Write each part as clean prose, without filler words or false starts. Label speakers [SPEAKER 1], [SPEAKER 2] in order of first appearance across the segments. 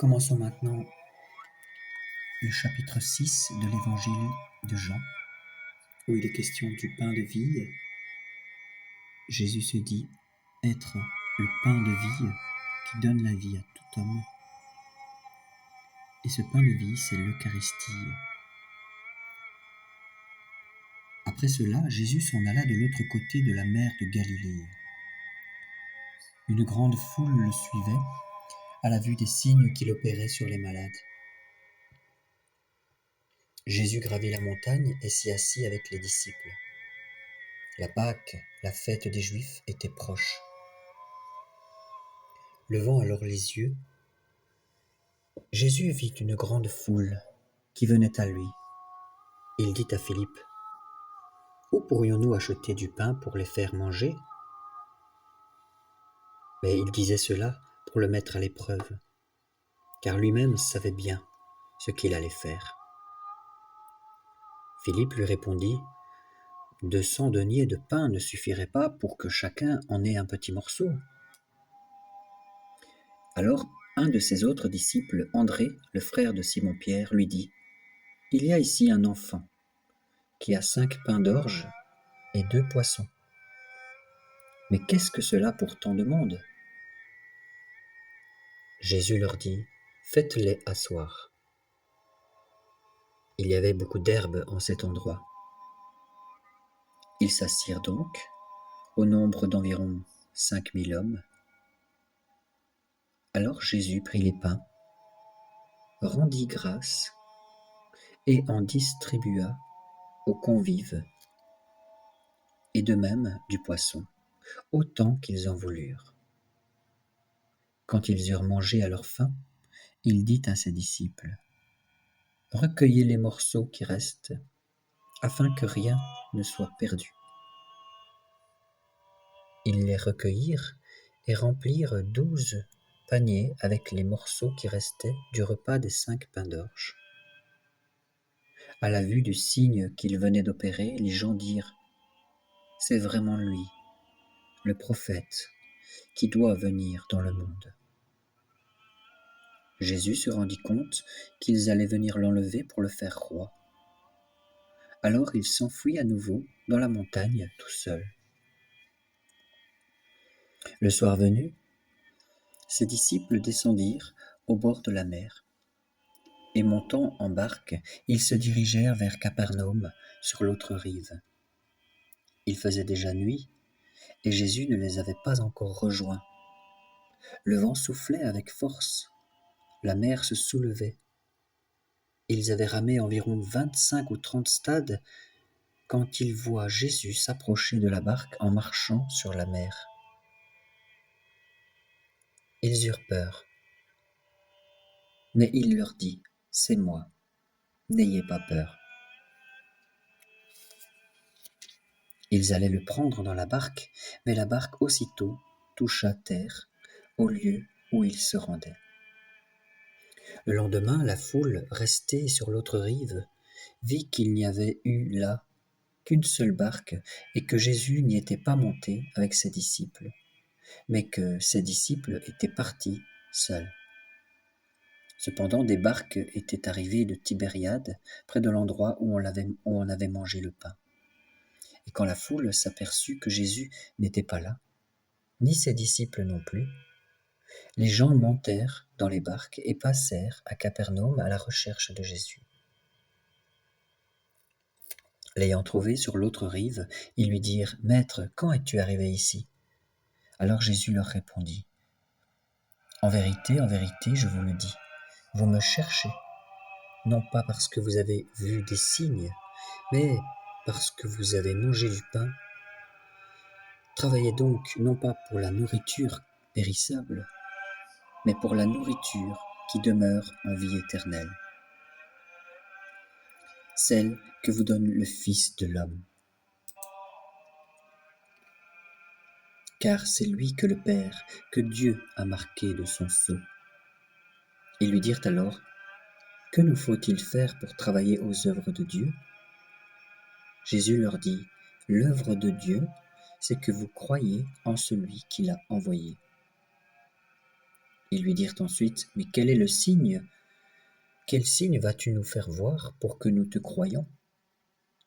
[SPEAKER 1] Commençons maintenant le chapitre 6 de l'évangile de Jean, où il est question du pain de vie. Jésus se dit être le pain de vie qui donne la vie à tout homme. Et ce pain de vie, c'est l'Eucharistie. Après cela, Jésus s'en alla de l'autre côté de la mer de Galilée. Une grande foule le suivait à la vue des signes qu'il opérait sur les malades. Jésus gravit la montagne et s'y assit avec les disciples. La Pâque, la fête des Juifs, était proche. Levant alors les yeux, Jésus vit une grande foule qui venait à lui. Il dit à Philippe : « Où pourrions-nous acheter du pain pour les faire manger ?» Mais il disait cela pour le mettre à l'épreuve, car lui-même savait bien ce qu'il allait faire. Philippe lui répondit : « 200 deniers de pain ne suffiraient pas pour que chacun en ait un petit morceau. » Alors un de ses autres disciples, André, le frère de Simon-Pierre, lui dit : « Il y a ici un enfant qui a 5 pains d'orge et 2 poissons. Mais qu'est-ce que cela pour tant de monde ? » Jésus leur dit : « Faites-les asseoir. » Il y avait beaucoup d'herbe en cet endroit. Ils s'assirent donc, au nombre d'environ 5000 hommes. Alors Jésus prit les pains, rendit grâce et en distribua aux convives, et de même du poisson, autant qu'ils en voulurent. Quand ils eurent mangé à leur faim, il dit à ses disciples : « Recueillez les morceaux qui restent, afin que rien ne soit perdu. » Ils les recueillirent et remplirent 12 paniers avec les morceaux qui restaient du repas des 5 pains d'orge. À la vue du signe qu'il venait d'opérer, les gens dirent : « C'est vraiment lui, le prophète, qui doit venir dans le monde. » Jésus se rendit compte qu'ils allaient venir l'enlever pour le faire roi. Alors il s'enfuit à nouveau dans la montagne tout seul. Le soir venu, ses disciples descendirent au bord de la mer, et montant en barque, ils se dirigèrent vers Capernaum sur l'autre rive. Il faisait déjà nuit, et Jésus ne les avait pas encore rejoints. Le vent soufflait avec force, la mer se soulevait. Ils avaient ramé environ 25 ou 30 stades quand ils voient Jésus s'approcher de la barque en marchant sur la mer. Ils eurent peur. Mais il leur dit : « C'est moi, n'ayez pas peur. » Ils allaient le prendre dans la barque, mais la barque aussitôt toucha terre au lieu où il se rendait. Le lendemain, la foule, restée sur l'autre rive, vit qu'il n'y avait eu là qu'une seule barque et que Jésus n'y était pas monté avec ses disciples, mais que ses disciples étaient partis seuls. Cependant, des barques étaient arrivées de Tibériade, près de l'endroit où on avait mangé le pain. Et quand la foule s'aperçut que Jésus n'était pas là, ni ses disciples non plus, les gens montèrent dans les barques et passèrent à Capernaum à la recherche de Jésus. L'ayant trouvé sur l'autre rive, ils lui dirent : « Maître, quand es-tu arrivé ici ? » Alors Jésus leur répondit : « en vérité, je vous le dis, vous me cherchez, non pas parce que vous avez vu des signes, mais parce que vous avez mangé du pain. Travaillez donc non pas pour la nourriture périssable, mais pour la nourriture qui demeure en vie éternelle, celle que vous donne le Fils de l'homme. Car c'est lui que le Père, que Dieu a marqué de son sceau. » Ils lui dirent alors : « Que nous faut-il faire pour travailler aux œuvres de Dieu ? » Jésus leur dit : « L'œuvre de Dieu, c'est que vous croyez en celui qui l'a envoyé. Ils lui dirent ensuite: « Mais quel est le signe? Quel signe vas-tu nous faire voir pour que nous te croyions?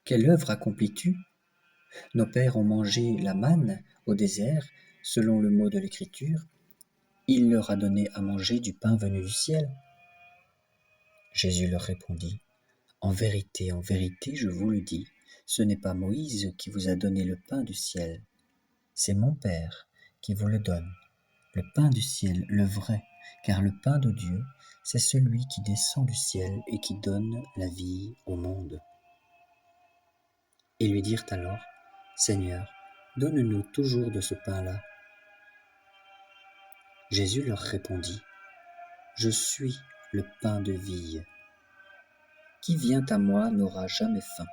[SPEAKER 1] Quelle œuvre accomplis-tu? Nos pères ont mangé la manne au désert, selon le mot de l'Écriture. Il leur a donné à manger du pain venu du ciel. » Jésus leur répondit: « en vérité, je vous le dis, ce n'est pas Moïse qui vous a donné le pain du ciel, c'est mon Père qui vous le donne, le pain du ciel, le vrai, car le pain de Dieu, c'est celui qui descend du ciel et qui donne la vie au monde. » Ils lui dirent alors: « Seigneur, donne-nous toujours de ce pain-là. » Jésus leur répondit: « Je suis le pain de vie. Qui vient à moi n'aura jamais faim.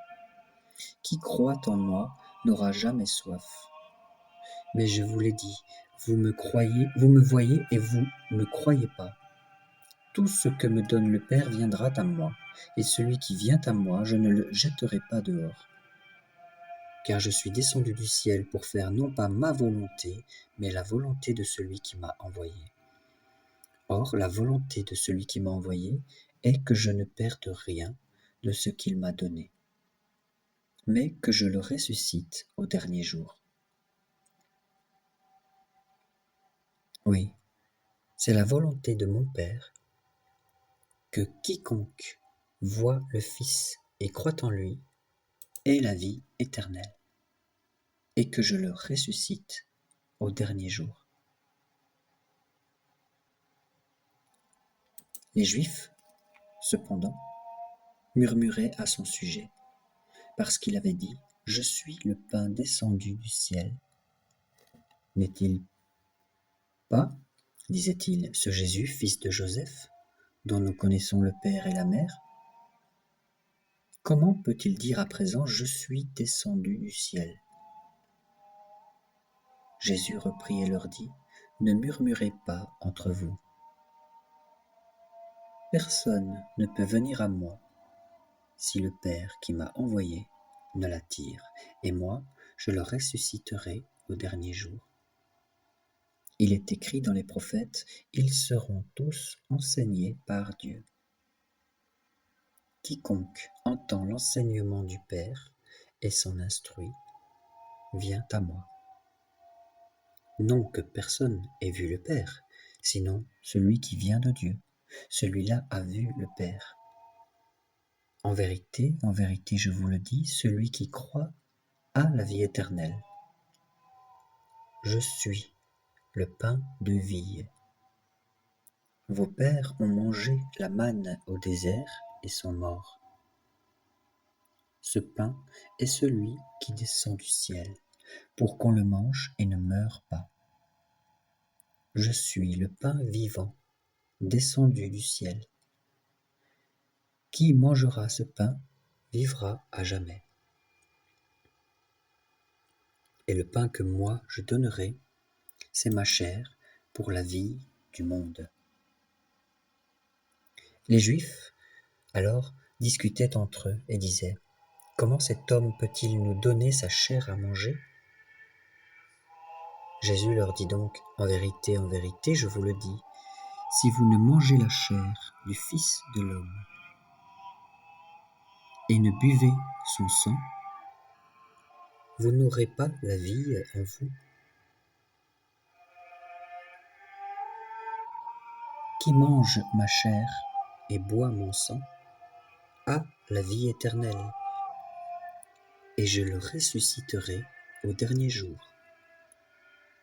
[SPEAKER 1] Qui croit en moi n'aura jamais soif. Mais je vous l'ai dit, vous me voyez et vous ne croyez pas. Tout ce que me donne le Père viendra à moi, et celui qui vient à moi, je ne le jetterai pas dehors. Car je suis descendu du ciel pour faire non pas ma volonté, mais la volonté de celui qui m'a envoyé. Or, la volonté de celui qui m'a envoyé est que je ne perde rien de ce qu'il m'a donné, mais que je le ressuscite au dernier jour. » Oui, c'est la volonté de mon Père que quiconque voit le Fils et croit en lui ait la vie éternelle, et que je le ressuscite au dernier jour. Les Juifs, cependant, murmuraient à son sujet, parce qu'il avait dit: « Je suis le pain descendu du ciel. » N'est-il pas, disait-il, ce Jésus, fils de Joseph, dont nous connaissons le père et la mère? Comment peut-il dire à présent: « Je suis descendu du ciel » ? Jésus reprit et leur dit: « Ne murmurez pas entre vous. Personne ne peut venir à moi si le Père qui m'a envoyé ne l'attire, et moi, je le ressusciterai au dernier jour. Il est écrit dans les prophètes: ils seront tous enseignés par Dieu. Quiconque entend l'enseignement du Père et s'en instruit vient à moi. Non que personne ait vu le Père, sinon celui qui vient de Dieu. Celui-là a vu le Père. En vérité, je vous le dis, celui qui croit a la vie éternelle. Je suis le pain de vie. Vos pères ont mangé la manne au désert et sont morts. Ce pain est celui qui descend du ciel, pour qu'on le mange et ne meure pas. Je suis le pain vivant, descendu du ciel. Qui mangera ce pain vivra à jamais. Et le pain que moi je donnerai, c'est ma chair pour la vie du monde. » Les Juifs, alors, discutaient entre eux et disaient: « Comment cet homme peut-il nous donner sa chair à manger ?» Jésus leur dit donc: « en vérité, je vous le dis, si vous ne mangez la chair du Fils de l'homme et ne buvez son sang, vous n'aurez pas la vie en vous. Qui mange ma chair et boit mon sang a la vie éternelle, et je le ressusciterai au dernier jour.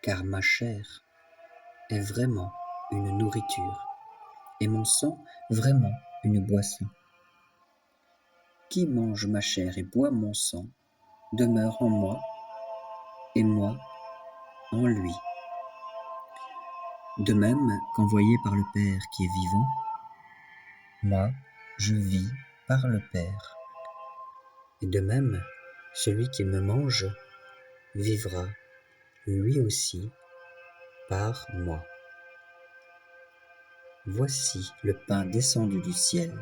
[SPEAKER 1] Car ma chair est vraiment une nourriture, et mon sang vraiment une boisson. Qui mange ma chair et boit mon sang demeure en moi, et moi en lui. De même qu'envoyé par le Père qui est vivant, moi je vis par le Père. Et de même, celui qui me mange vivra lui aussi par moi. Voici le pain descendu du ciel.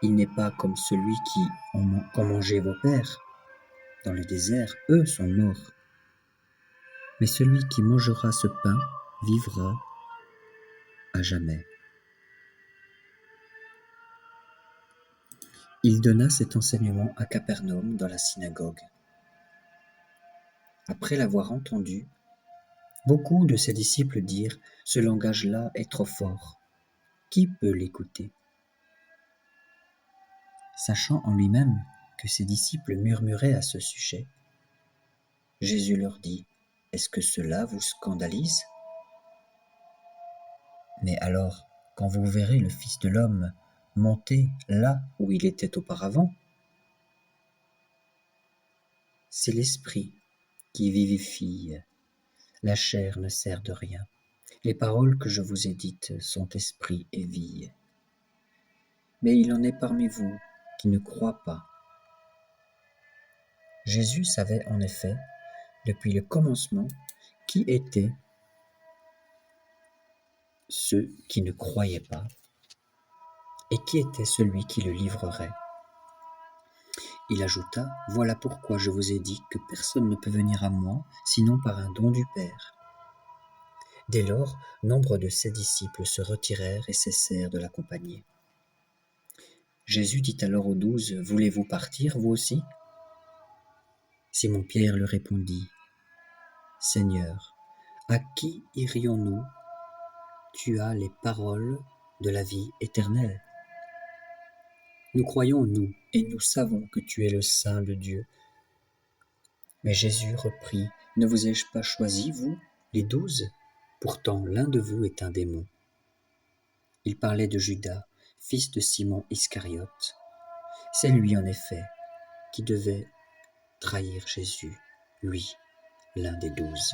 [SPEAKER 1] Il n'est pas comme celui qu'ont mangé vos pères dans le désert, eux sont morts. Mais celui qui mangera ce pain vivra à jamais. Il donna cet enseignement à Capernaum dans la synagogue. Après l'avoir entendu, beaucoup de ses disciples dirent : « Ce langage-là est trop fort. Qui peut l'écouter ?» Sachant en lui-même que ses disciples murmuraient à ce sujet, Jésus leur dit : « Est-ce que cela vous scandalise ? Mais alors, quand vous verrez le Fils de l'homme monter là où il était auparavant, c'est l'Esprit qui vivifie. La chair ne sert de rien. Les paroles que je vous ai dites sont esprit et vie. Mais il en est parmi vous qui ne croient pas. » Jésus savait en effet, depuis le commencement, qui étaient ceux qui ne croyaient pas et qui était celui qui le livrerait. Il ajouta : « Voilà pourquoi je vous ai dit que personne ne peut venir à moi sinon par un don du Père. » Dès lors, nombre de ses disciples se retirèrent et cessèrent de l'accompagner. Jésus dit alors aux 12 : « Voulez-vous partir, vous aussi ? » Simon-Pierre lui répondit : « Seigneur, à qui irions-nous ? Tu as les paroles de la vie éternelle. Nous croyons en nous, et nous savons que tu es le Saint de Dieu. » Mais Jésus reprit : « Ne vous ai-je pas choisi, vous, les 12 ? Pourtant l'un de vous est un démon. » Il parlait de Judas, fils de Simon Iscariote. C'est lui, en effet, qui devait trahir Jésus, lui, l'un des 12.